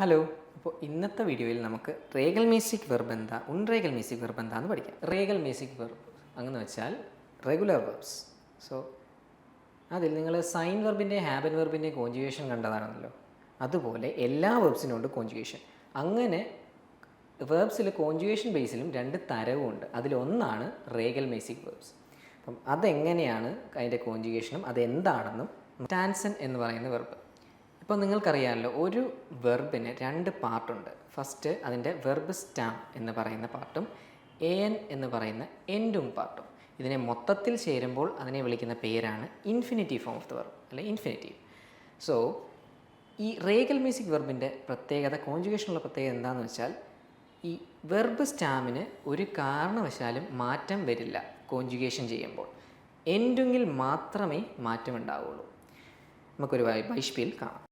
Hello. അപ്പോൾ ഇന്നത്തെ വീഡിയോയിൽ നമുക്ക് റേഗൽ മേസിക് വെർബ് എന്താ, ഉൺറേഗൽ മേസിക് വെർബ് എന്താന്ന് പഠിക്കാം. റേഗൽ മേസിക് വെർബ് അങ്ങനെ വെച്ചാൽ റെഗുലർ വെർബ്സ്. സോ അതിൽ നിങ്ങൾ സൈൻ വെർബിൻ്റെ ഹാബൻ വെർബിൻ്റെ കോൺജുഗേഷൻ കണ്ടതാണല്ലോ. അതുപോലെ എല്ലാ വെർബ്സിനും ഉണ്ട് കോൺജുഗേഷൻ. അങ്ങനെ വെർബ്സിൽ കോൺജുഗേഷൻ ബേസിലും രണ്ട് തരവുമുണ്ട്. അതിലൊന്നാണ് റേഗൽ മേസിക് വെർബ്സ്. അപ്പം അതെങ്ങനെയാണ് അതിൻ്റെ കോൺജുഗേഷനും അതെന്താണെന്നും ടാൻസൻ എന്ന് പറയുന്ന വെർബ്. ഇപ്പോൾ നിങ്ങൾക്കറിയാമല്ലോ, ഒരു വെർബിന് രണ്ട് പാർട്ടുണ്ട്. ഫസ്റ്റ് അതിൻ്റെ വെർബ് സ്റ്റാം എന്ന് പറയുന്ന പാർട്ടും എൻ എന്ന് പറയുന്ന എൻഡും പാർട്ടും. ഇതിനെ മൊത്തത്തിൽ ചേരുമ്പോൾ അതിനെ വിളിക്കുന്ന പേരാണ് infinitive form of the verb, അല്ലെ ഇൻഫിനിറ്റീവ്. സോ ഈ റേഗൽ മേസിക് വെർബിൻ്റെ പ്രത്യേകത, കോൺജുഗേഷനുള്ള പ്രത്യേകത എന്താണെന്ന് വെച്ചാൽ, ഈ വെർബ് സ്റ്റാമിന് ഒരു കാരണവശാലും മാറ്റം വരില്ല. കോൺജുഗേഷൻ ചെയ്യുമ്പോൾ എൻഡിങ്ങിൽ മാത്രമേ മാറ്റം ഉണ്ടാവുള്ളൂ. നമുക്കൊരു ബൈസ്പിയിൽ കാണാം.